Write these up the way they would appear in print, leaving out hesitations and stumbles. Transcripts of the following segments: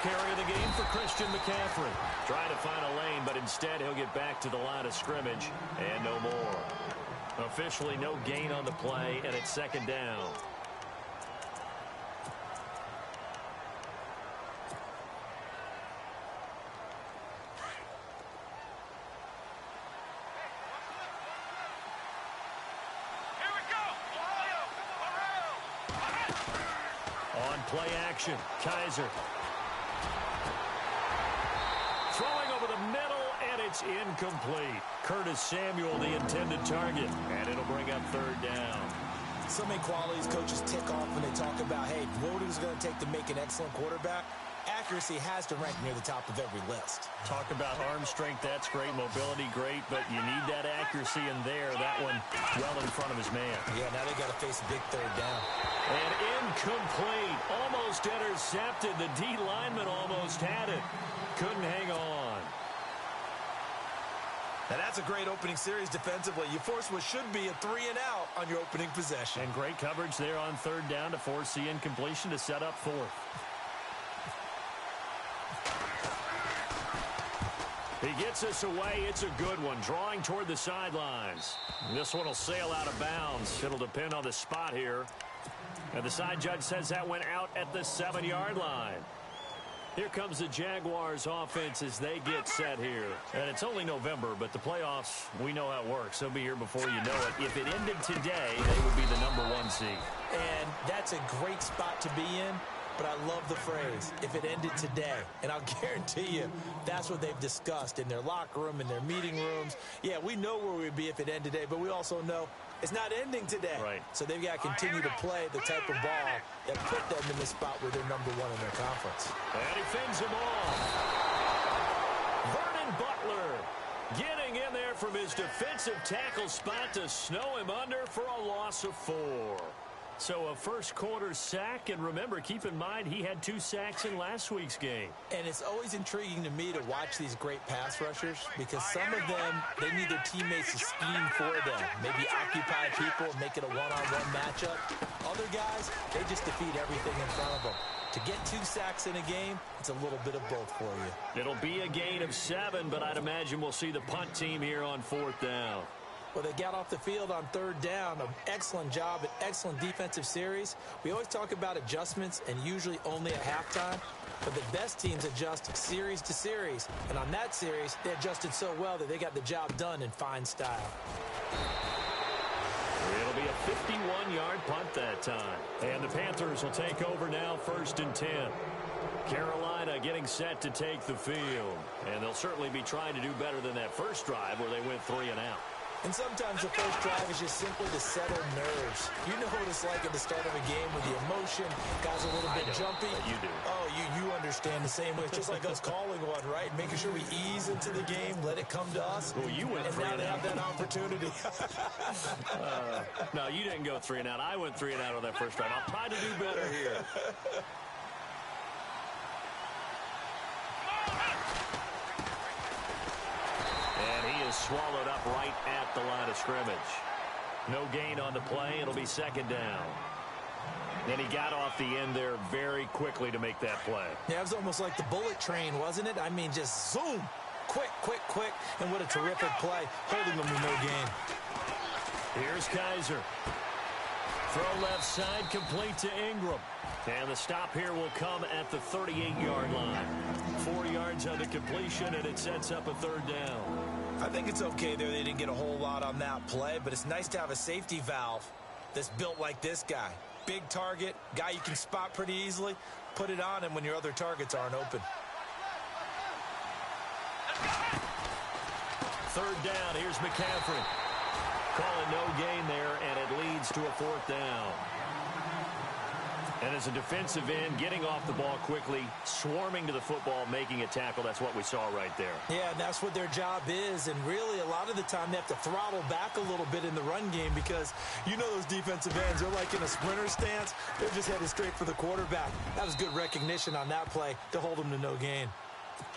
carry of the game for Christian McCaffrey. Trying to find a lane, but instead he'll get back to the line of scrimmage and no more. Officially no gain on the play, and it's second down. Play action. Kaiser. Throwing over the middle, and it's incomplete. Curtis Samuel, the intended target, and it'll bring up third down. So many qualities coaches tick off when they talk about, hey, what is it going to take to make an excellent quarterback? Accuracy has to rank near the top of every list. Talk about arm strength, that's great. Mobility, great, but you need that accuracy in there. That one well in front of his man. Yeah, now they got to face a big third down. And incomplete. Almost intercepted. The D lineman almost had it. Couldn't hang on. Now that's a great opening series defensively. You force what should be a 3-and-out on your opening possession. And great coverage there on third down to force the incompletion to set up fourth. He gets us away. It's a good one. Drawing toward the sidelines. This one will sail out of bounds. It'll depend on the spot here. And the side judge says that went out at the 7-yard line. Here comes the Jaguars offense as they get set here. And it's only November, but the playoffs, we know how it works. They'll be here before you know it. If it ended today, they would be the #1 seed. And that's a great spot to be in. But I love the phrase, if it ended today. And I'll guarantee you, that's what they've discussed in their locker room, in their meeting rooms. Yeah, we know where we'd be if it ended today, but we also know it's not ending today. Right. So they've got to continue to play the type of ball that put them in the spot where they're #1 in their conference. And he fends him off. Vernon Butler getting in there from his defensive tackle spot to snow him under for a loss of 4. So a first quarter sack, and remember, keep in mind, he had 2 sacks in last week's game. And it's always intriguing to me to watch these great pass rushers because some of them, they need their teammates to scheme for them. Maybe occupy people and make it a one-on-one matchup. Other guys, they just defeat everything in front of them. To get 2 sacks in a game, it's a little bit of both for you. It'll be a gain of 7, but I'd imagine we'll see the punt team here on 4th down. Well, they got off the field on 3rd down. An excellent job, an excellent defensive series. We always talk about adjustments and usually only at halftime. But the best teams adjust series to series. And on that series, they adjusted so well that they got the job done in fine style. It'll be a 51-yard punt that time. And the Panthers will take over now 1st and 10. Carolina getting set to take the field. And they'll certainly be trying to do better than that first drive where they went 3-and-out. And sometimes the first drive is just simply to settle nerves. You know what it's like at the start of a game with the emotion. Guys are a little bit jumpy. You do. Oh, you understand the same way. It's just like us calling one, right? Making sure we ease into the game, let it come to us. Well, you went 3-and-out. And now they have that opportunity. No, you didn't go 3-and-out. I went 3-and-out on that first drive. I'll try to do better here. Swallowed up right at the line of scrimmage. No gain on the play. It'll be 2nd down. And he got off the end there very quickly to make that play. Yeah, it was almost like the bullet train, wasn't it? I mean, just zoom. Quick, quick, quick. And what a terrific play, holding them to no gain. Here's Kaiser. Throw left side, complete to Ingram. And the stop here will come at the 38-yard line. 4 yards on the completion, and it sets up a 3rd down. I think it's okay there. They didn't get a whole lot on that play, but it's nice to have a safety valve that's built like this guy. Big target, guy you can spot pretty easily. Put it on him when your other targets aren't open. 3rd down, here's McCaffrey. Call it no gain there, and it leads to a 4th down. And as a defensive end, getting off the ball quickly, swarming to the football, making a tackle, that's what we saw right there. Yeah, and that's what their job is. And really, a lot of the time, they have to throttle back a little bit in the run game because you know those defensive ends, they're like in a sprinter stance. They're just headed straight for the quarterback. That was good recognition on that play to hold them to no gain.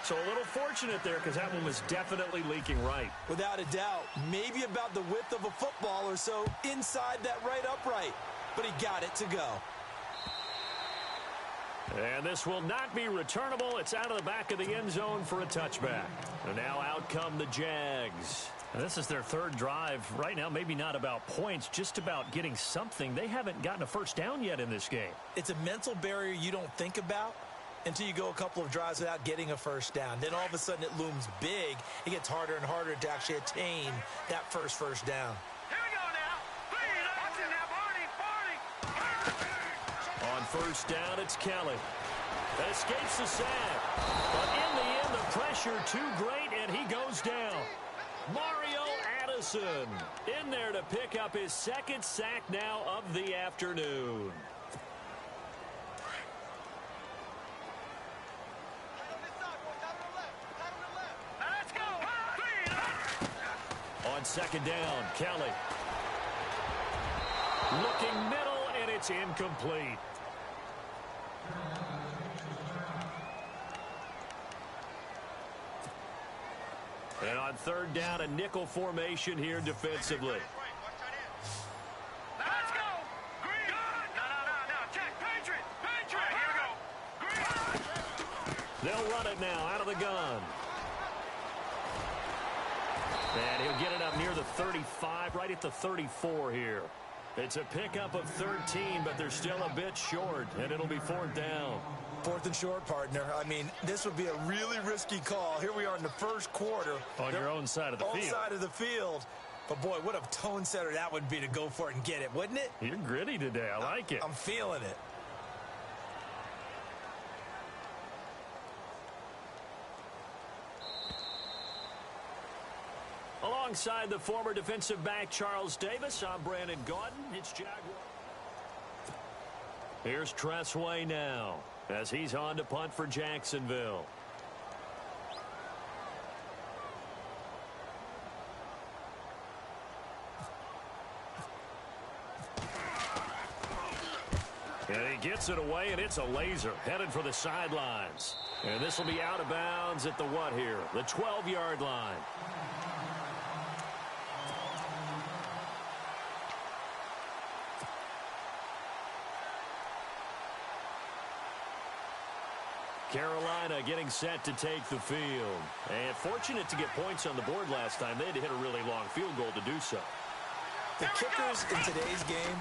So a little fortunate there because that one was definitely leaking right. Without a doubt, maybe about the width of a football or so inside that right upright. But he got it to go. And this will not be returnable. It's out of the back of the end zone for a touchback. And now out come the Jags. And this is their third drive. Right now, maybe not about points, just about getting something. They haven't gotten a first down yet in this game. It's a mental barrier you don't think about until you go a couple of drives without getting a first down. Then all of a sudden it looms big. It gets harder and harder to actually attain that first down. Here we go now. Please, watching now, Barney. On first down, it's Kelly. That escapes the sack. But in the end, the pressure too great, and he goes down. Mario Addison in there to pick up his second sack now of the afternoon. Let's go. On second down, Kelly. Looking middle, and it's incomplete. And on third down, a nickel formation here defensively. Let's go. Green. No. Check. Patriot. Here we go. Green. They'll run it now out of the gun. And he'll get it up near the 35, right at the 34 here. It's a pickup of 13, but they're still a bit short, and it'll be fourth down. Fourth and short, partner. I mean, this would be a really risky call. Here we are in the first quarter. On your own side of the field. Own side of the field. But, boy, what a tone setter that would be to go for it and get it, wouldn't it? You're gritty today. I like it. I'm feeling it. Alongside the former defensive back Charles Davis, I'm Brandon Gaudin. It's Jaguar. Here's Tressway now as he's on to punt for Jacksonville. And he gets it away, and it's a laser headed for the sidelines. And this will be out of bounds at the what here? The 12-yard line. Carolina getting set to take the field. And fortunate to get points on the board last time. They had to hit a really long field goal to do so. The kickers in today's game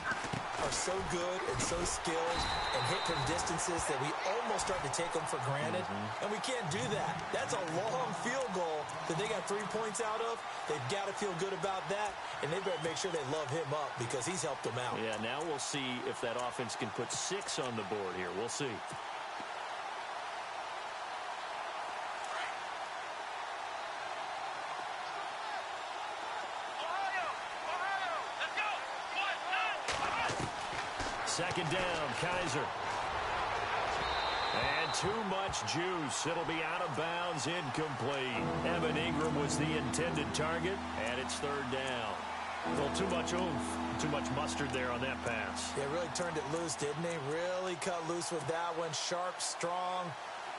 are so good and so skilled and hit from distances that we almost start to take them for granted. And we can't do that. That's a long field goal that they got 3 points out of. They've got to feel good about that, and they better make sure they love him up because he's helped them out. Yeah, now we'll see if that offense can put 6 on the board here. We'll see. Second down, Kaiser. And too much juice. It'll be out of bounds, incomplete. Evan Ingram was the intended target, and it's third down. A little too much oomph, too much mustard there on that pass. They really turned it loose, didn't they? Really cut loose with that one. Sharp, strong.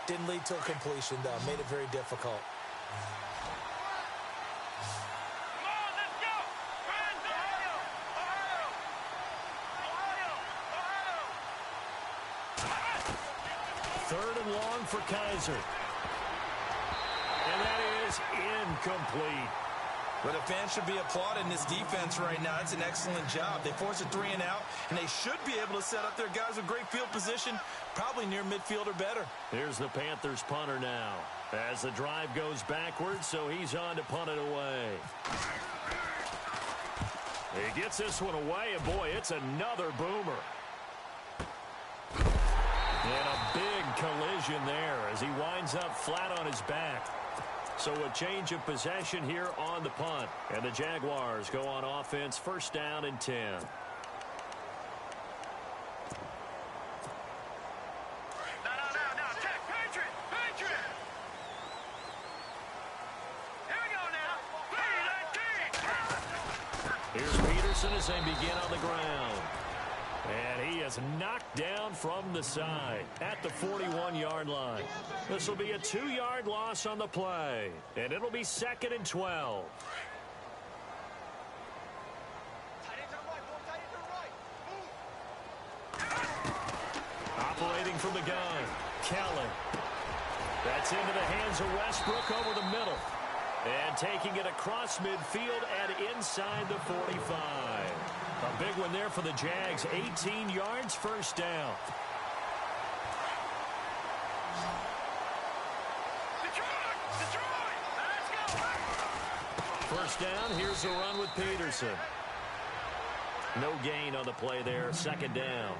Didn't lead to a completion, though. Made it very difficult. Third and long for Kaiser. And that is incomplete. But the fans should be applauding this defense right now. It's an excellent job. They force a 3 and out, and they should be able to set up their guys with great field position, probably near midfield or better. Here's the Panthers punter now. As the drive goes backwards, so he's on to punt it away. He gets this one away, and boy, it's another boomer. And a big collision there as he winds up flat on his back. So a change of possession here on the punt. And the Jaguars go on offense, first down and 10. No. Check. Patriot. Here we go now. Here's Peterson as they begin on the ground. And he is knocked down from the side at the 41-yard line. This will be a 2-yard loss on the play. And it'll be second and 12. Operating from the gun. Kelly. That's into the hands of Westbrook over the middle. And taking it across midfield and inside the 45. A big one there for the Jags. 18 yards, first down. First down, here's the run with Peterson. No gain on the play there, second down.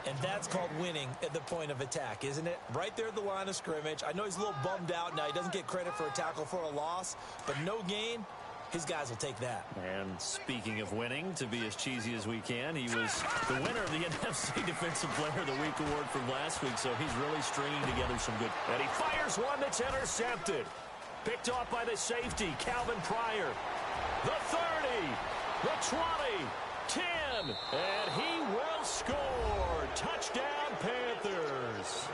And that's called winning at the point of attack, isn't it? Right there at the line of scrimmage. I know he's a little bummed out now. He doesn't get credit for a tackle for a loss, but no gain, his guys will take that. And speaking of winning, to be as cheesy as we can, he was the winner of the NFC Defensive Player of the Week award from last week, so he's really stringing together some good. And he fires one that's intercepted. Picked off by the safety, Calvin Pryor. The 30, the 20, 10, and he will score. Touchdown, Panthers.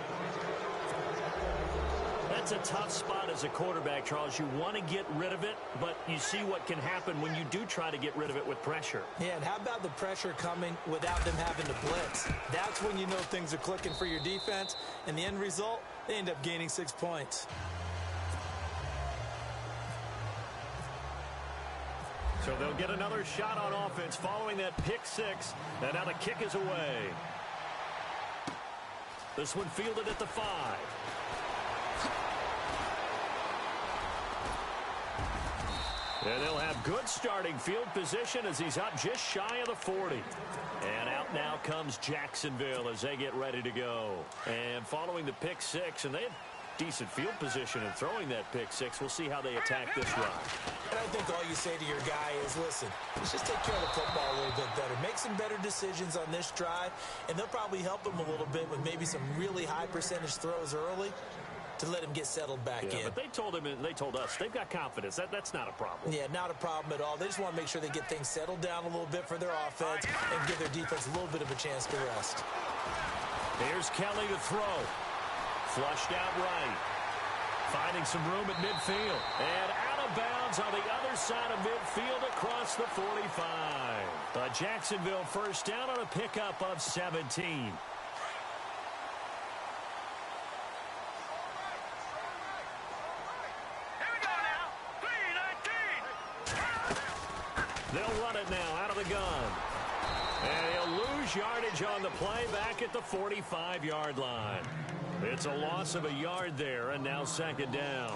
That's a tough spot as a quarterback, Charles. You want to get rid of it, but you see what can happen when you do try to get rid of it with pressure. Yeah, and how about the pressure coming without them having to blitz? That's when you know things are clicking for your defense, and the end result, they end up gaining 6 points. So they'll get another shot on offense following that pick six. And now the kick is away. This one fielded at the 5. And they'll have good starting field position as he's up just shy of the 40. And out now comes Jacksonville as they get ready to go. And following the pick six, and they had decent field position in throwing that pick six. We'll see how they attack this run. And I think all you say to your guy is, listen, let's just take care of the football a little bit better. Make some better decisions on this drive, and they'll probably help him a little bit with maybe some really high percentage throws early to let him get settled back in. But they told him, and they told us, they've got confidence. That's not a problem. Yeah, not a problem at all. They just want to make sure they get things settled down a little bit for their offense and give their defense a little bit of a chance to rest. Here's Kelly to throw. Flushed out right. Finding some room at midfield. And out of bounds on the other side of midfield across the 45. A Jacksonville first down on a pickup of 17. Here we go now. 3-19. They'll run it now out of the gun. And he'll lose yardage on the play back at the 45-yard line. It's a loss of a yard there, and now second down.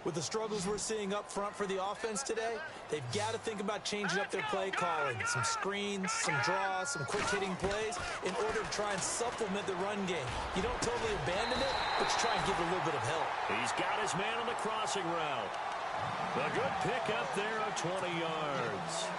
With the struggles we're seeing up front for the offense today, they've got to think about changing up their play calling. Some screens, some draws, some quick-hitting plays in order to try and supplement the run game. You don't totally abandon it, but you try and give it a little bit of help. He's got his man on the crossing route. A good pick up there of 20 yards.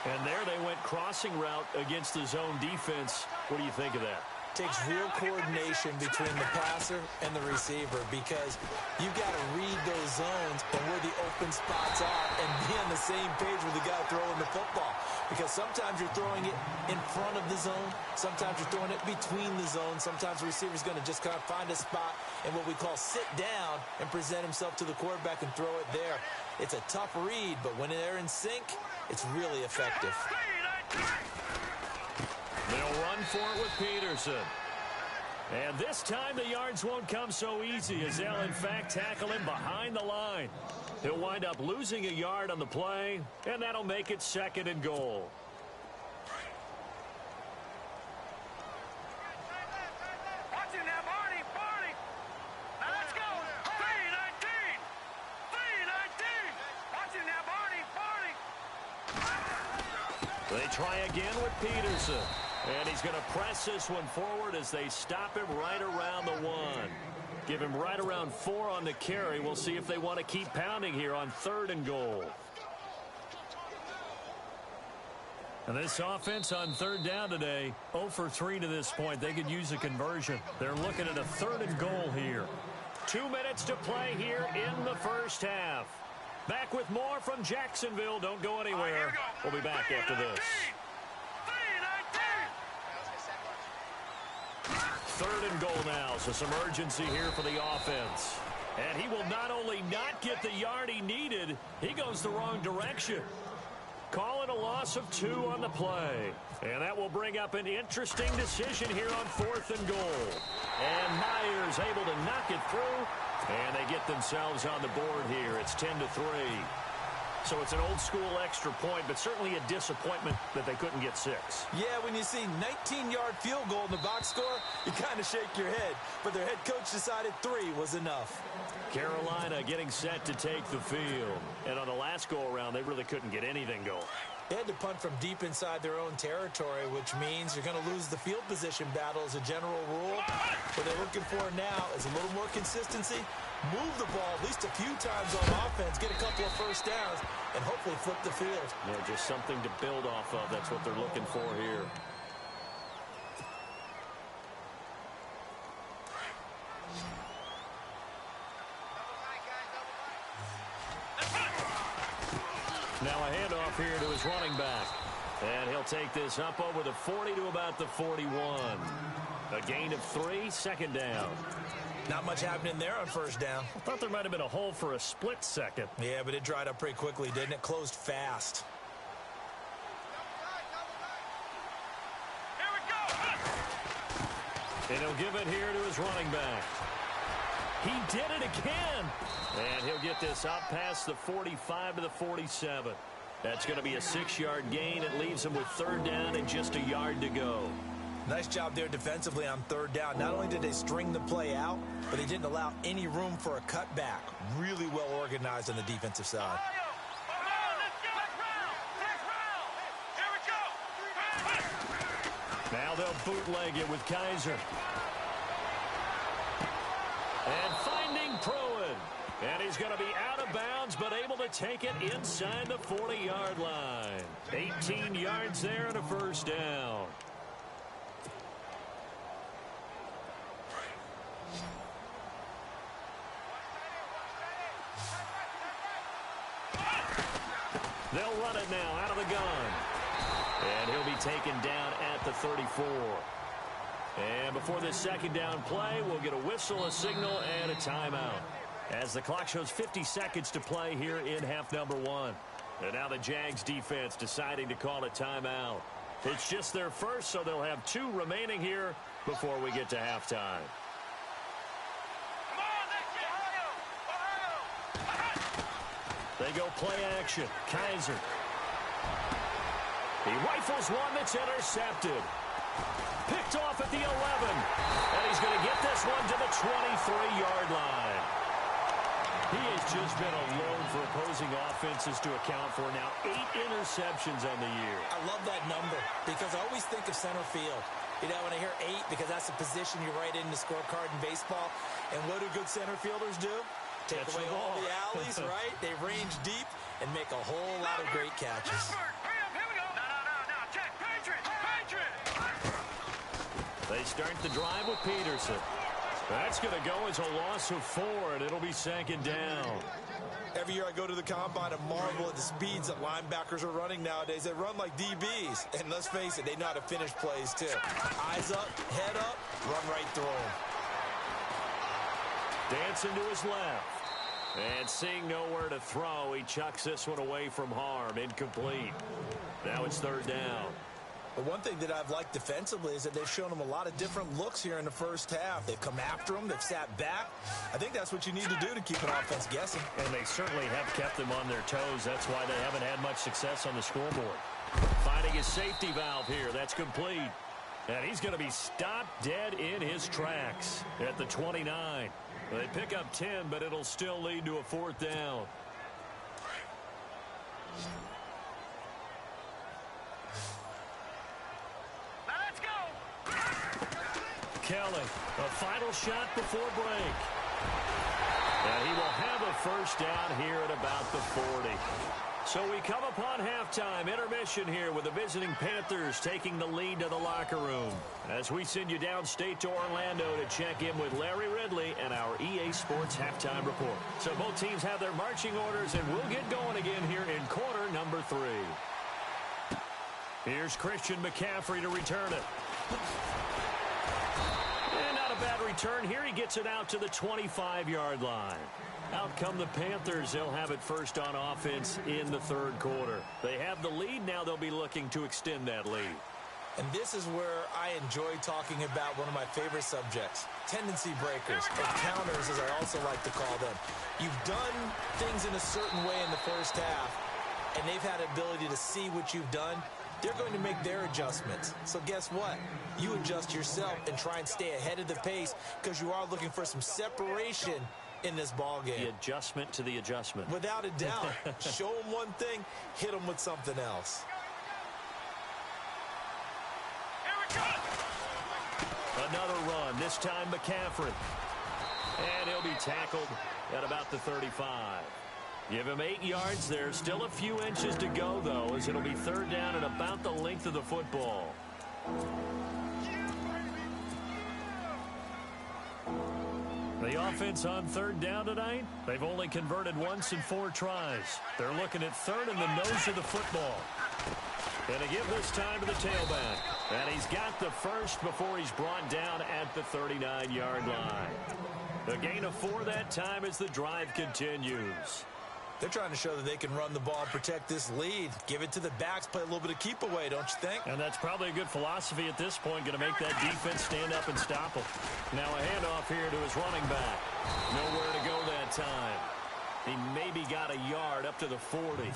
And there they went crossing route against the zone defense. What do you think of that? Takes real coordination between the passer and the receiver because you've got to read those zones and where the open spots are and be on the same page with the guy throwing the football. Because sometimes you're throwing it in front of the zone. Sometimes you're throwing it between the zones. Sometimes the receiver's going to just kind of find a spot and what we call sit down and present himself to the quarterback and throw it there. It's a tough read, but when they're in sync, it's really effective. They'll run for it with Peterson. And this time the yards won't come so easy as they'll in fact tackle him behind the line. He'll wind up losing a yard on the play, and that'll make it second and goal. Watch him now, Barney. Now let's go. 3-19. 3-19. Watch him now, Barney. They try again with Peterson. And he's going to press this one forward as they stop him right around the 1. Give him right around 4 on the carry. We'll see if they want to keep pounding here on third and goal. And this offense on third down today, 0 for 3 to this point. They could use a conversion. They're looking at a third and goal here. 2 minutes to play here in the first half. Back with more from Jacksonville. Don't go anywhere. We'll be back after this. Third and goal now, so some urgency here for the offense. And he will not only not get the yard he needed, he goes the wrong direction. Calling a loss of 2 on the play. And that will bring up an interesting decision here on 4th and goal. And Myers able to knock it through. And they get themselves on the board here. It's 10-3. So it's an old-school extra point, but certainly a disappointment that they couldn't get 6. Yeah, when you see 19-yard field goal in the box score, you kind of shake your head. But their head coach decided 3 was enough. Carolina getting set to take the field. And on the last go-around, they really couldn't get anything going. They had to punt from deep inside their own territory, which means you're going to lose the field position battle as a general rule. What they're looking for now is a little more consistency, move the ball at least a few times on offense, get a couple of first downs, and hopefully flip the field. Yeah, just something to build off of. That's what they're looking for here. Now a handoff here to his running back. And he'll take this up over the 40 to about the 41. A gain of 3, second down. Not much happening there on first down. I thought there might have been a hole for a split second. Yeah, but it dried up pretty quickly, didn't it? Closed fast. Here we go. And he'll give it here to his running back. He did it again. And he'll get this up past the 45 to the 47. That's going to be a 6-yard gain. It leaves him with 3rd down and just a yard to go. Nice job there defensively on 3rd down. Not only did they string the play out, but they didn't allow any room for a cutback. Really well organized on the defensive side. Now they'll bootleg it with Kaiser. And finding Pruitt. And he's going to be out of bounds, but able to take it inside the 40-yard line. 18 yards there and a first down. They'll run it now out of the gun. And he'll be taken down at the 34. And before this second down play, we'll get a whistle, a signal, and a timeout. As the clock shows 50 seconds to play here in half number 1. And now the Jags defense deciding to call a timeout. It's just their first, so they'll have 2 remaining here before we get to halftime. They go play action. Kaiser. He rifles one that's intercepted. Picked off at the 11. And he's going to get this one to the 23-yard line. He has just been alone for opposing offenses to account for now 8 interceptions on the year. I love that number because I always think of center field. You know, when I hear 8, because that's the position you write in the scorecard in baseball. And what do good center fielders do? Take Catch away the all ball. the alleys, right? They range deep and make a whole lot of great catches. They start the drive with Peterson. That's going to go as a loss of 4, and it'll be second down. Every year I go to the combine and marvel at the speeds that linebackers are running nowadays. They run like DBs. And let's face it, they know how to finish plays too. Eyes up, head up, run right through them. Dancing to his left. And seeing nowhere to throw, he chucks this one away from harm. Incomplete. Now it's 3rd down. But one thing that I've liked defensively is that they've shown them a lot of different looks here in the first half. They've come after them. They've sat back. I think that's what you need to do to keep an offense guessing. And they certainly have kept them on their toes. That's why they haven't had much success on the scoreboard. Finding his safety valve here. That's complete. And he's going to be stopped dead in his tracks at the 29. They pick up 10, but it'll still lead to a 4th down. Kelly, a final shot before break. And he will have a first down here at about the 40. So we come upon halftime, intermission here with the visiting Panthers taking the lead to the locker room. As we send you downstate to Orlando to check in with Larry Ridley and our EA Sports Halftime Report. So both teams have their marching orders, and we'll get going again here in quarter number 3. Here's Christian McCaffrey to return it. And not a a bad return here. He gets it out to the 25-yard line. Out come the Panthers. They'll have it first on offense in the third quarter. They have the lead. Now they'll be looking to extend that lead. And this is where I enjoy talking about one of my favorite subjects, tendency breakers, or counters as I also like to call them. You've done things in a certain way in the first half, and they've had the ability to see what you've done. They're going to make their adjustments. So guess what? You adjust yourself and try and stay ahead of the pace because you are looking for some separation in this ball game. The adjustment to the adjustment. Without a doubt. Show them one thing, hit them with something else. Another run, this time McCaffrey. And he'll be tackled at about the 35. Give him 8 yards there. Still a few inches to go, though, as it'll be third down at about the length of the football. The offense on third down tonight, they've only converted once in 4 tries. They're looking at third in the nose of the football. And to give this time to the tailback. And he's got the first before he's brought down at the 39-yard line. A gain of 4 that time as the drive continues. They're trying to show that they can run the ball and protect this lead. Give it to the backs, play a little bit of keep away, don't you think? And that's probably a good philosophy at this point, going to make that defense stand up and stop them. Now a handoff here to his running back. Nowhere to go that time. He maybe got a yard up to the 40.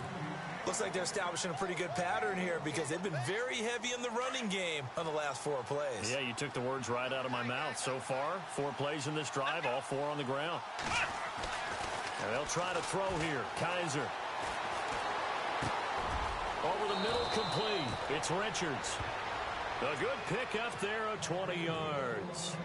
Looks like they're establishing a pretty good pattern here because they've been very heavy in the running game on the last 4 plays. Yeah, you took the words right out of my mouth. So far, 4 plays in this drive, all 4 on the ground. And they'll try to throw here. Kaiser. Over the middle, complete. It's Richards. A good pickup there of 20 yards.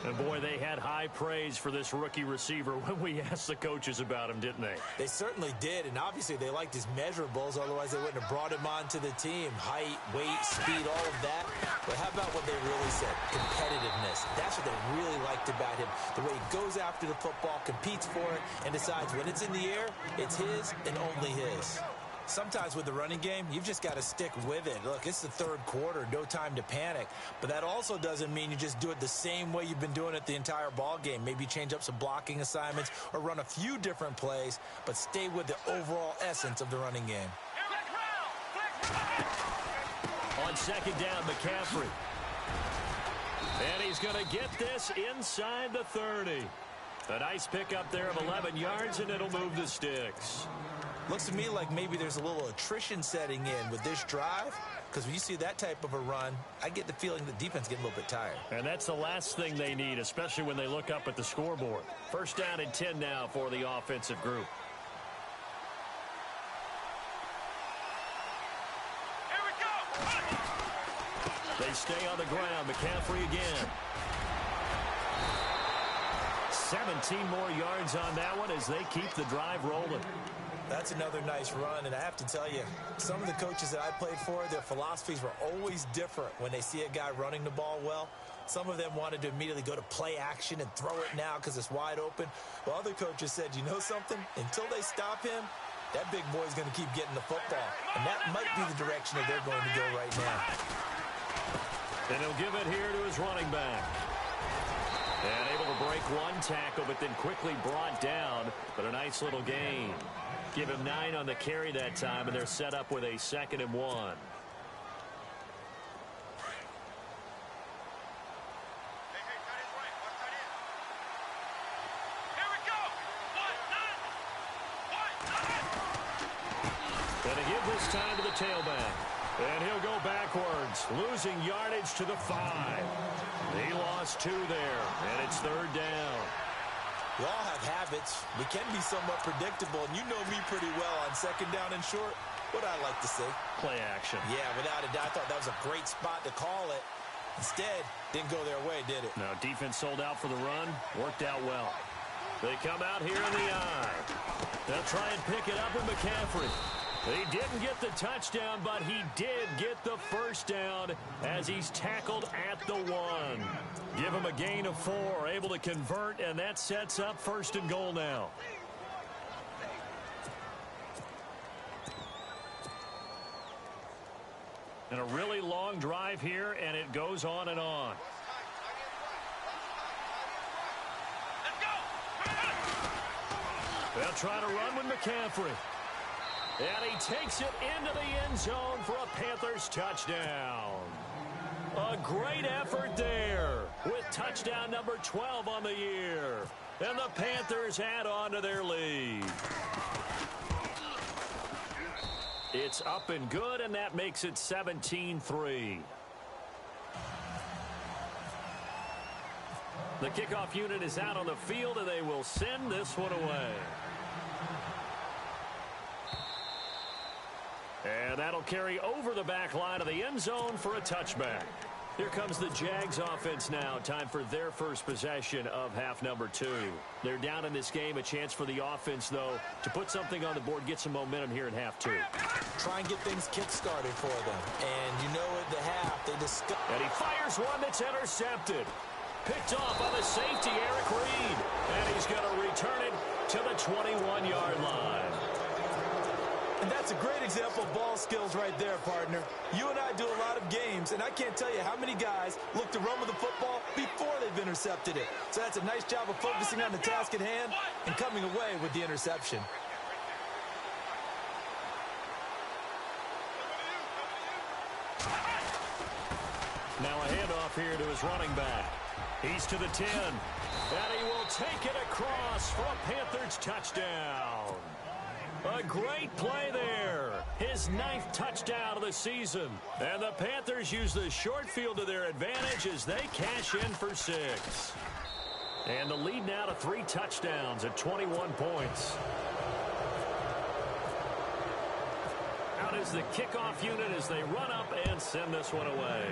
And, boy, they had high praise for this rookie receiver when we asked the coaches about him, didn't they? They certainly did, and obviously they liked his measurables. Otherwise, they wouldn't have brought him onto the team. Height, weight, speed, all of that. But how about what they really said? Competitiveness. That's what they really liked about him. The way he goes after the football, competes for it, and decides when it's in the air, it's his and only his. Sometimes with the running game, you've just got to stick with it. Look, it's the third quarter, no time to panic. But that also doesn't mean you just do it the same way you've been doing it the entire ball game. Maybe change up some blocking assignments or run a few different plays, but stay with the overall essence of the running game. On second down, McCaffrey. And he's going to get this inside the 30. A nice pickup there of 11 yards, and it'll move the sticks. Looks to me like maybe there's a little attrition setting in with this drive, because when you see that type of a run, I get the feeling the defense getting a little bit tired. And that's the last thing they need, especially when they look up at the scoreboard. First down and 10 now for the offensive group. Here we go. They stay on the ground. McCaffrey again. 17 more yards on that one as they keep the drive rolling. That's another nice run, and I have to tell you, some of the coaches that I played for, their philosophies were always different when they see a guy running the ball well. Some of them wanted to immediately go to play action and throw it now because it's wide open. While other coaches said, you know something? Until they stop him, that big boy's going to keep getting the football. And that might be the direction that they're going to go right now. And he'll give it here to his running back. And able to break one tackle, but then quickly brought down. But a nice little gain. Give him 9 on the carry that time, and they're set up with a 2nd and 1. Hey, tight end right. Watch tight end. Here we go. What? And to give this time to the tailback. And he'll go backwards, losing yardage to the 5. He lost 2 there, and it's third down. We all have habits. We can be somewhat predictable, and you know me pretty well on second down and short. What I like to say. Play action. Yeah, without a doubt, I thought that was a great spot to call it. Instead, didn't go their way, did it? Now, defense sold out for the run. Worked out well. They come out here in the eye. They'll try and pick it up with McCaffrey. He didn't get the touchdown, but he did get the first down as he's tackled at the 1. Give him a gain of 4, able to convert, and that sets up 1st and goal now. And a really long drive here, and it goes on and on. They'll try to run with McCaffrey. And he takes it into the end zone for a Panthers touchdown. A great effort there with touchdown number 12 on the year. And the Panthers add on to their lead. It's up and good, and that makes it 17-3. The kickoff unit is out on the field, and they will send this one away. And that'll carry over the back line of the end zone for a touchback. Here comes the Jags offense now. Time for their first possession of half number 2. They're down in this game. A chance for the offense, though, to put something on the board, get some momentum here in half 2. Try and get things kick-started for them. And you know at the half, they discuss. And he fires one that's intercepted. Picked off by the safety, Eric Reed. And he's going to return it to the 21-yard line. And that's a great example of ball skills right there, partner. You and I do a lot of games, and I can't tell you how many guys look to run with the football before they've intercepted it. So that's a nice job of focusing on the task at hand and coming away with the interception. Now a handoff here to his running back. He's to the 10. And he will take it across for a Panthers touchdown. A great play there. His 9th touchdown of the season. And the Panthers use the short field to their advantage as they cash in for 6. And the lead now to 3 touchdowns at 21 points. Out is the kickoff unit as they run up and send this one away.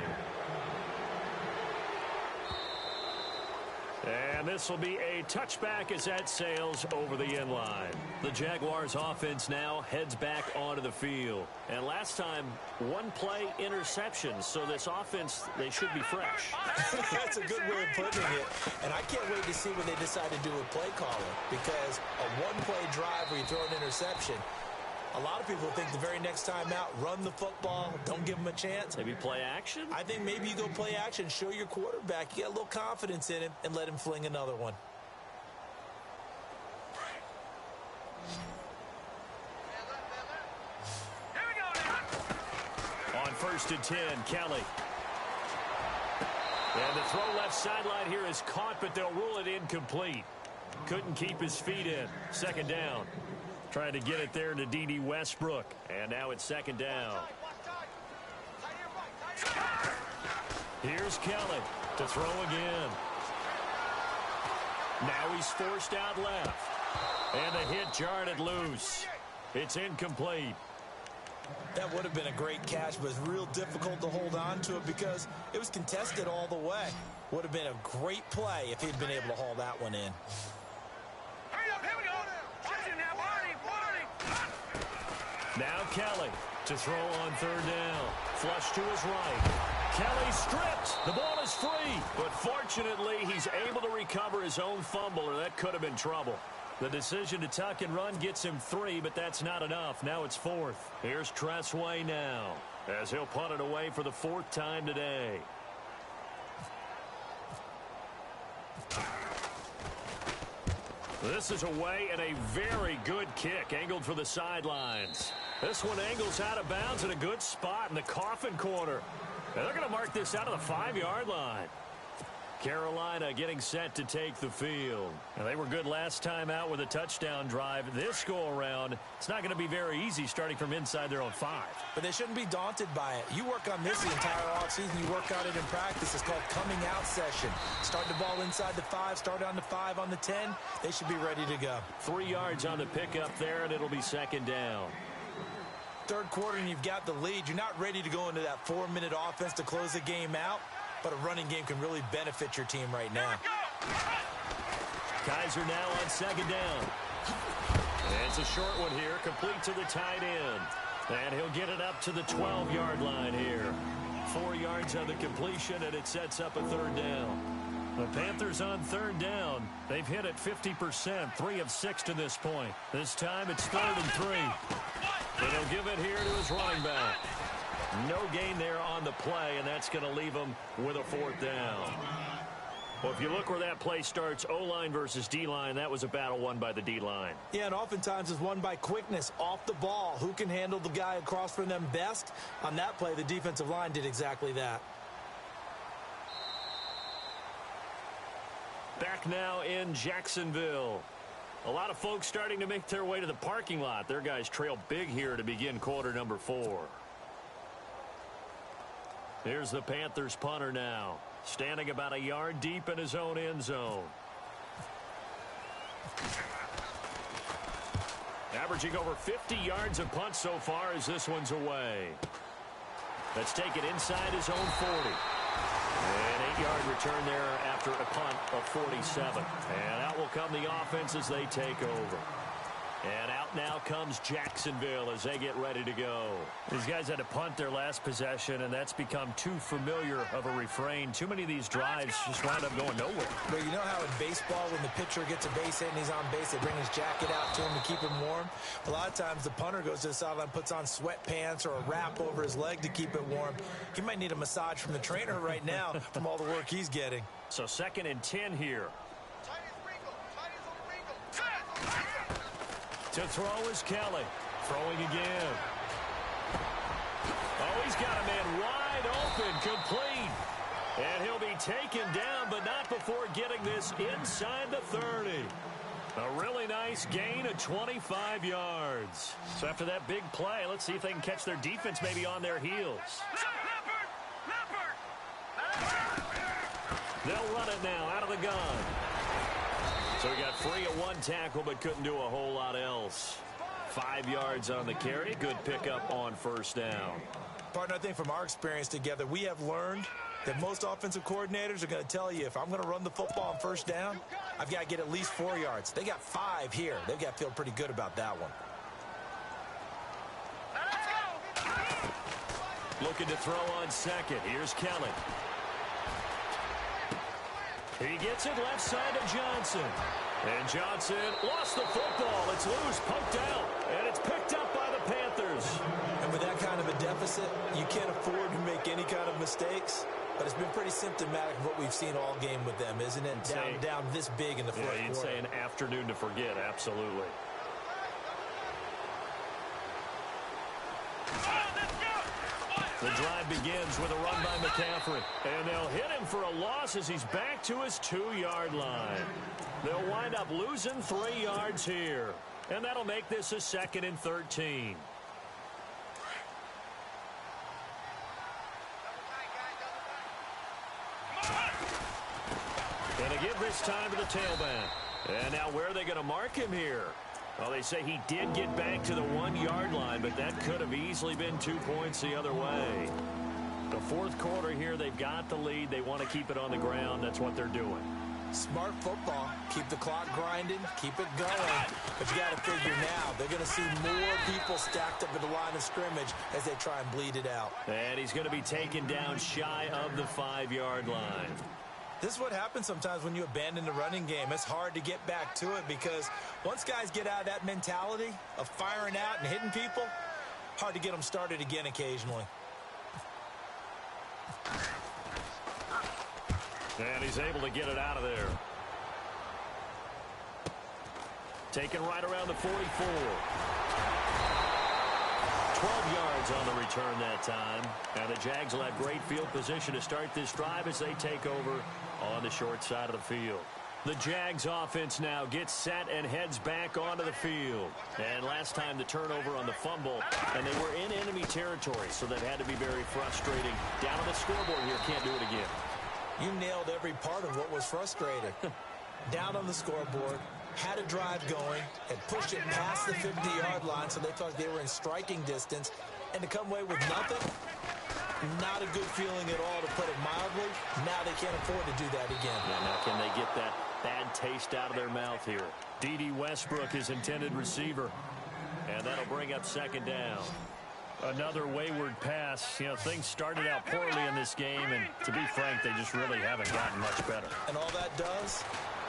And this will be a touchback as that sails over the end line. The Jaguars offense now heads back onto the field. And last time, 1-play interception. So this offense, they should be fresh. That's a good way of putting it. And I can't wait to see what they decide to do with play calling. Because a 1-play drive where you throw an interception, a lot of people think the very next time out, run the football, don't give them a chance. Maybe play action? I think maybe you go play action, show your quarterback, you get a little confidence in him, and let him fling another one. Here we go. On 1st and 10, Kelly. And the throw left sideline here is caught, but they'll rule it incomplete. Couldn't keep his feet in. 2nd down. Trying to get it there to D.D. Westbrook. And now it's 2nd down. Here's Kelly to throw again. Now he's forced out left. And the hit jarred it loose. It's incomplete. That would have been a great catch, but it's real difficult to hold on to it because it was contested all the way. Would have been a great play if he'd been able to haul that one in. Now Kelly to throw on 3rd down. Flush to his right. Kelly stripped. The ball is free. But fortunately, he's able to recover his own fumble, or that could have been trouble. The decision to tuck and run gets him 3, but that's not enough. Now it's 4th. Here's Tressway now as he'll punt it away for the 4th time today. This is away and a very good kick angled for the sidelines. This one angles out of bounds in a good spot in the coffin corner. And they're going to mark this out of the 5-yard line. Carolina getting set to take the field. And they were good last time out with a touchdown drive. This go-around, it's not going to be very easy starting from inside their own 5. But they shouldn't be daunted by it. You work on this the entire offseason. You work on it in practice. It's called coming out session. Start the ball inside the 5, start on the 5, on the 10. They should be ready to go. 3 yards on the pickup there, and it'll be 2nd down. 3rd quarter, and you've got the lead. You're not ready to go into that 4-minute offense to close the game out. But a running game can really benefit your team right now. Kaiser now on 2nd down. And it's a short one here, complete to the tight end. And he'll get it up to the 12-yard line here. 4 yards on the completion, and it sets up a 3rd down. The Panthers on 3rd down. They've hit it 50%, 3 of 6 to this point. This time it's 3rd and 3. And he'll give it here to his running back. No gain there on the play, and that's going to leave him with a 4th down. Well, if you look where that play starts, O-line versus D-line, that was a battle won by the D-line. Yeah, and oftentimes it's won by quickness off the ball. Who can handle the guy across from them best? On that play, the defensive line did exactly that. Back now in Jacksonville. A lot of folks starting to make their way to the parking lot. Their guys trail big here to begin quarter number 4. Here's the Panthers punter now, standing about a yard deep in his own end zone. Averaging over 50 yards a punt so far as this one's away. Let's take it inside his own 40. An 8-yard return there after a punt of 47. And out will come the offense as they take over. And out now comes Jacksonville as they get ready to go. These guys had to punt their last possession, and that's become too familiar of a refrain. Too many of these drives just wind up going nowhere. But you know how in baseball, when the pitcher gets a base hit and he's on base, they bring his jacket out to him to keep him warm? A lot of times the punter goes to the sideline, puts on sweatpants or a wrap over his leg to keep it warm. He might need a massage from the trainer right now from all the work he's getting. So 2nd and 10 here. To throw is Kelly. Throwing again. Oh, he's got a man wide open, complete. And he'll be taken down, but not before getting this inside the 30. A really nice gain of 25 yards. So after that big play, let's see if they can catch their defense maybe on their heels. They'll run it now out of the gun. So he got free at one tackle, but couldn't do a whole lot else. 5 yards on the carry. Good pickup on first down. Partner, I think from our experience together, we have learned that most offensive coordinators are going to tell you, if I'm going to run the football on first down, I've got to get at least 4 yards. They got 5 here. They've got to feel pretty good about that one. Looking to throw on second. Here's Kelly. He gets it left side to Johnson. And Johnson lost the football. It's loose, poked out, and it's picked up by the Panthers. And with that kind of a deficit, you can't afford to make any kind of mistakes. But it's been pretty symptomatic of what we've seen all game with them, isn't it? Down this big in the fourth quarter. You'd say an afternoon to forget, absolutely. The drive begins with a run by McCaffrey. And they'll hit him for a loss as he's back to his 2-yard line. They'll wind up losing 3 yards here. And that'll make this a 2nd and 13. And again this time to the tailback. And now where are they going to mark him here? Well, they say he did get back to the 1-yard line, but that could have easily been 2 points the other way. The fourth quarter here, they've got the lead. They want to keep it on the ground. That's what they're doing. Smart football. Keep the clock grinding. Keep it going. But you got to figure now, they're going to see more people stacked up at the line of scrimmage as they try and bleed it out. And he's going to be taken down shy of the 5-yard line. This is what happens sometimes when you abandon the running game. It's hard to get back to it because once guys get out of that mentality of firing out and hitting people, hard to get them started again occasionally. And he's able to get it out of there. Taken right around the 44. 12 yards on the return that time. And the Jags will have great field position to start this drive as they take over on the short side of the field. The Jags offense now gets set and heads back onto the field. And last time the turnover on the fumble, and they were in enemy territory, so that had to be very frustrating. Down on the scoreboard here, can't do it again. You nailed every part of what was frustrating. Down on the scoreboard, had a drive going, and pushed it past the 50-yard line so they thought they were in striking distance, and to come away with nothing, not a good feeling at all, to put it mildly. Now they can't afford to do that again. Yeah, now can they get that bad taste out of their mouth here? D.D. Westbrook is intended receiver, and that'll bring up 2nd down. Another wayward pass. You know, things started out poorly in this game, and to be frank, they just really haven't gotten much better. And all that does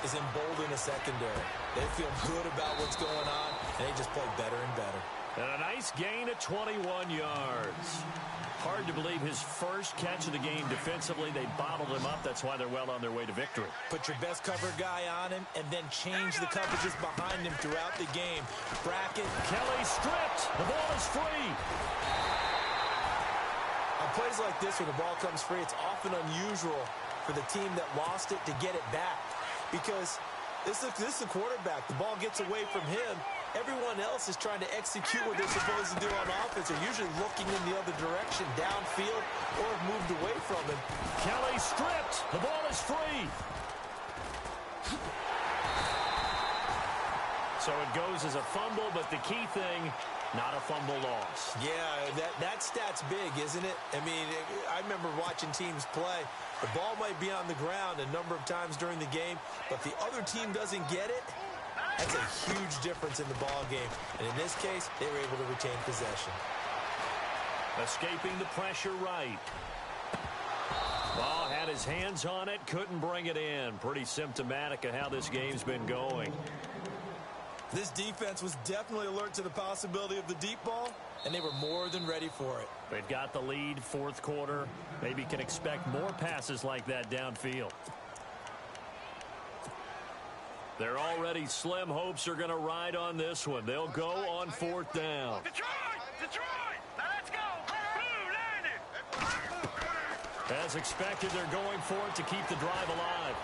is embolden a secondary. They feel good about what's going on, and they just play better and better. And a nice gain of 21 yards. Hard to believe his first catch of the game defensively. They bottled him up. That's why they're well on their way to victory. Put your best cover guy on him and then change the coverages behind him throughout the game. Bracket. Kelly stripped. The ball is free. On plays like this, when the ball comes free, it's often unusual for the team that lost it to get it back. Because this is the quarterback. The ball gets away from him. Everyone else is trying to execute what they're supposed to do on offense. They're usually looking in the other direction, downfield, or have moved away from him. Kelly stripped. The ball is free. So it goes as a fumble, but the key thing, not a fumble loss. Yeah, that stat's big, isn't it? I mean, I remember watching teams play. The ball might be on the ground a number of times during the game, but the other team doesn't get it. That's a huge difference in the ball game. And in this case, they were able to retain possession. Escaping the pressure right. Ball had his hands on it, couldn't bring it in. Pretty symptomatic of how this game's been going. This defense was definitely alert to the possibility of the deep ball, and they were more than ready for it. They've got the lead, fourth quarter. Maybe can expect more passes like that downfield. Their already slim hopes are going to ride on this one. They'll go on fourth down. Detroit! Let's go! Blue landed! As expected, they're going for it to keep the drive alive.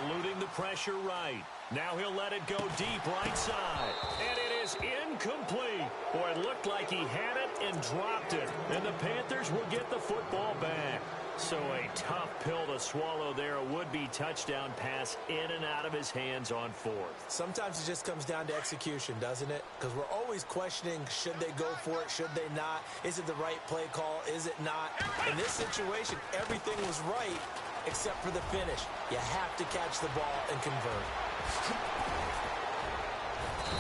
Eluding the pressure right. Now he'll let it go deep right side. And it is incomplete. Boy, it looked like he had it and dropped it. And the Panthers will get the football back. So a tough pill to swallow there. A would-be touchdown pass in and out of his hands on fourth. Sometimes it just comes down to execution, doesn't it? Because we're always questioning, should they go for it, should they not? Is it the right play call, is it not? In this situation, everything was right except for the finish. You have to catch the ball and convert.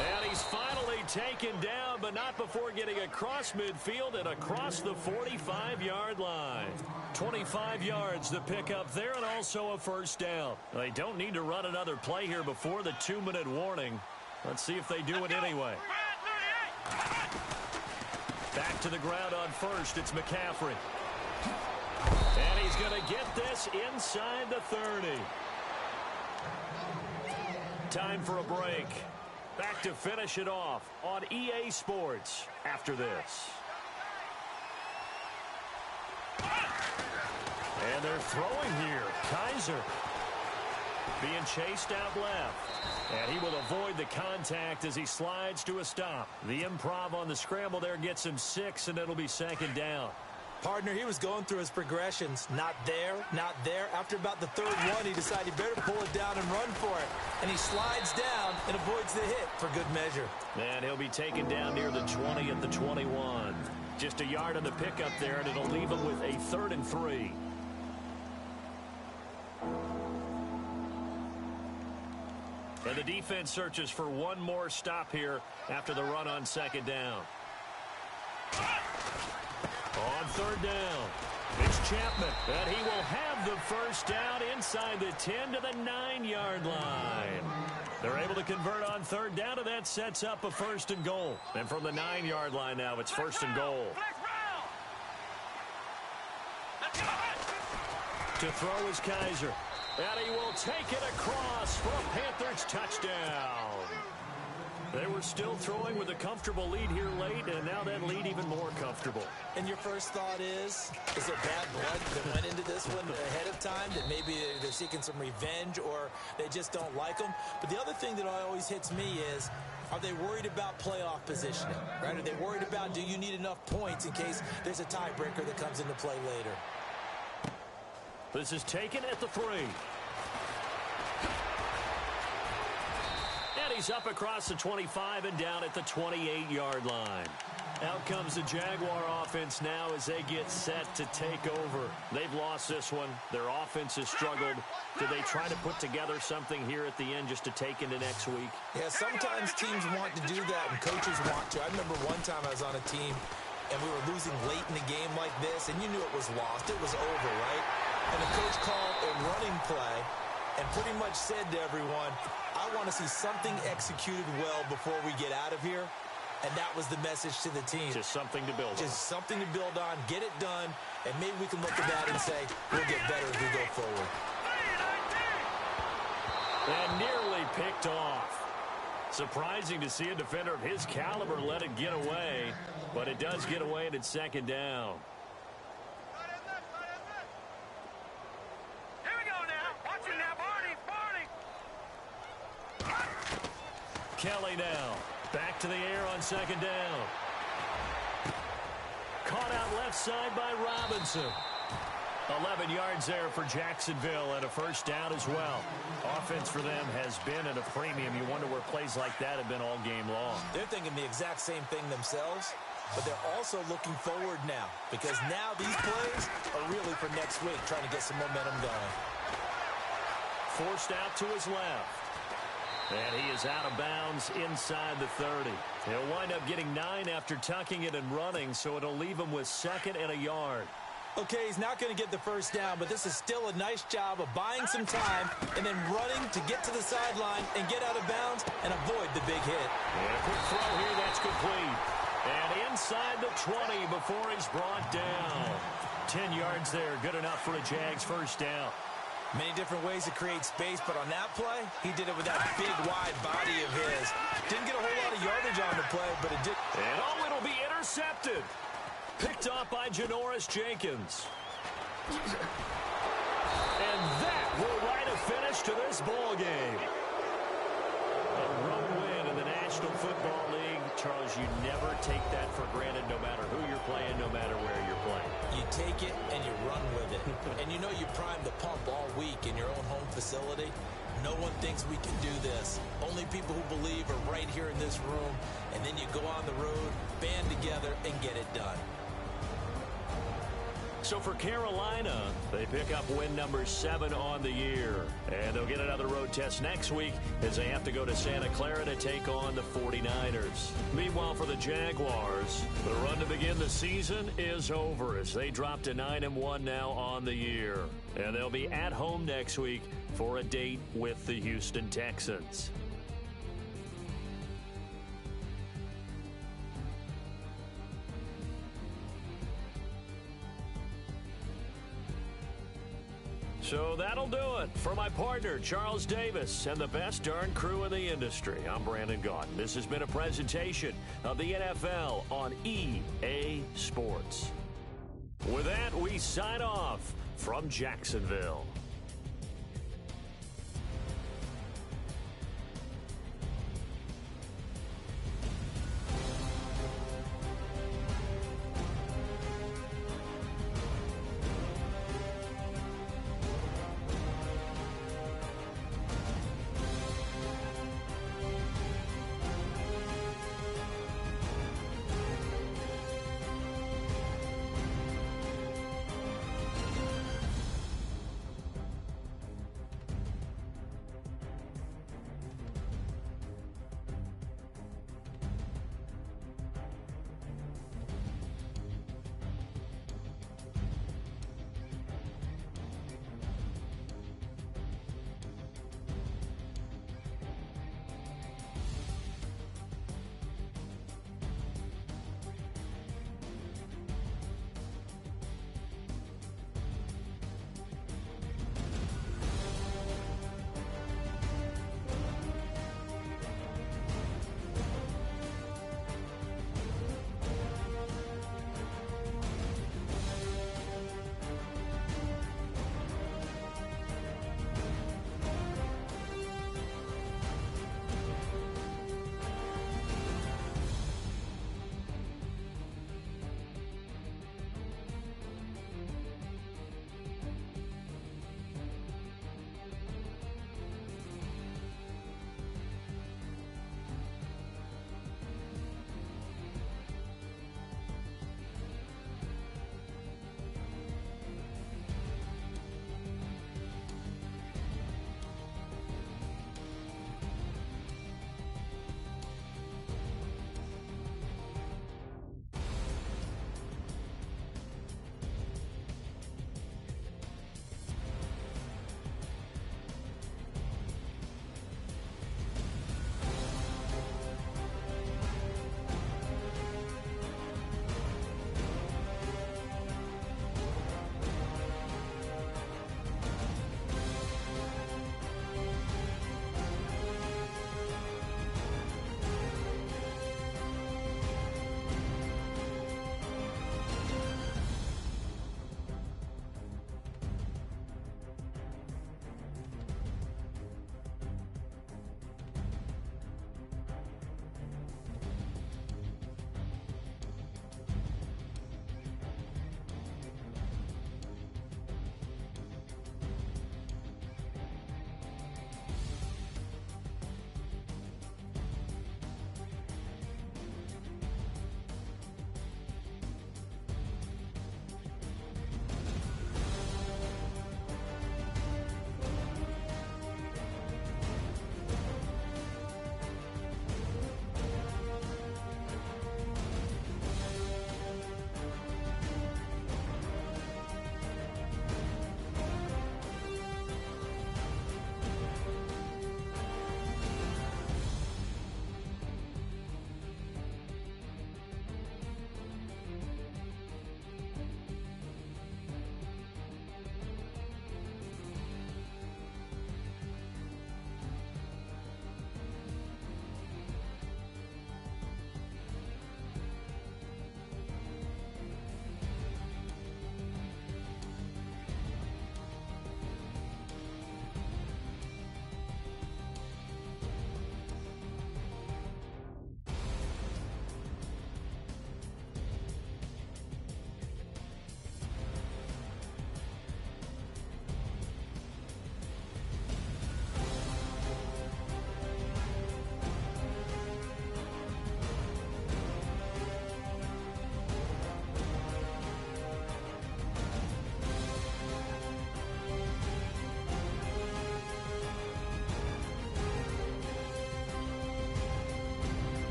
And he's finally taken down, but not before getting across midfield and across the 45-yard line. 25 yards to pick up there and also a first down. They don't need to run another play here before the 2-minute warning. Let's see if they do it anyway. Back to the ground on first. It's McCaffrey. And he's going to get this inside the 30. Time for a break. Back to finish it off on EA Sports after this. And they're throwing here. Kaiser being chased out left. And he will avoid the contact as he slides to a stop. The improv on the scramble there gets him 6, and it'll be second down. Partner, he was going through his progressions. Not there, not there. After about the third one, he decided he better pull it down and run for it. And he slides down and avoids the hit for good measure. And he'll be taken down near the 20 at the 21. Just a yard on the pickup there, and it'll leave him with a 3rd and 3. And the defense searches for one more stop here after the run on second down. On third down, it's Chapman, and he will have the first down inside the 10 to the 9-yard line. They're able to convert on third down, and that sets up a 1st and goal. And from the 9-yard line now, it's 1st and goal. To throw is Kaiser, and he will take it across for a Panthers touchdown. They were still throwing with a comfortable lead here late, and now that lead even more comfortable. And your first thought is there bad blood that went into this one ahead of time, that maybe they're seeking some revenge or they just don't like them? But the other thing that always hits me is, are they worried about playoff positioning? Right? Are they worried about, do you need enough points in case there's a tiebreaker that comes into play later? This is taken at the 3. And he's up across the 25 and down at the 28-yard line. Out comes the Jaguar offense now as they get set to take over. They've lost this one. Their offense has struggled. Do they try to put together something here at the end just to take into next week? Yeah, sometimes teams want to do that and coaches want to. I remember one time I was on a team and we were losing late in the game like this, and you knew it was lost. It was over, right? And the coach called a running play and pretty much said to everyone, I want to see something executed well before we get out of here. And that was the message to the team. Just something to build on. Just something to build on, get it done, and maybe we can look at that and say, we'll get better as we go forward. And nearly picked off. Surprising to see a defender of his caliber let it get away, but it does get away and it's second down. Here we go now. Watch it now, Barney. Kelly now. Back to the air on second down. Caught out left side by Robinson. 11 yards there for Jacksonville and a first down as well. Offense for them has been at a premium. You wonder where plays like that have been all game long. They're thinking the exact same thing themselves, but they're also looking forward now because now these plays are really for next week, trying to get some momentum going. Forced out to his left. And he is out of bounds inside the 30. He'll wind up getting 9 after tucking it and running, so it'll leave him with second and a yard. Okay, he's not going to get the first down, but this is still a nice job of buying some time and then running to get to the sideline and get out of bounds and avoid the big hit. And a quick throw here, that's complete. And inside the 20 before he's brought down. 10 yards there, good enough for a Jags first down. Many different ways to create space, but on that play, he did it with that big, wide body of his. Didn't get a whole lot of yardage on the play, but it did. And oh, it'll be intercepted. Picked off by Janoris Jenkins. And that will write a finish to this ball game. A road win in the National Football League. Charles, you never take that for granted no matter who you're playing, no matter where you're playing. You take it and you run with it. And you know you prime the pump all week in your own home facility. No one thinks we can do this. Only people who believe are right here in this room. And then you go on the road, band together, and get it done. So for Carolina, they pick up win number 7 on the year. And they'll get another road test next week as they have to go to Santa Clara to take on the 49ers. Meanwhile, for the Jaguars, the run to begin the season is over as they drop to 9-1 now on the year. And they'll be at home next week for a date with the Houston Texans. So that'll do it. For my partner, Charles Davis, and the best darn crew in the industry, I'm Brandon Gaudin. This has been a presentation of the NFL on EA Sports. With that, we sign off from Jacksonville.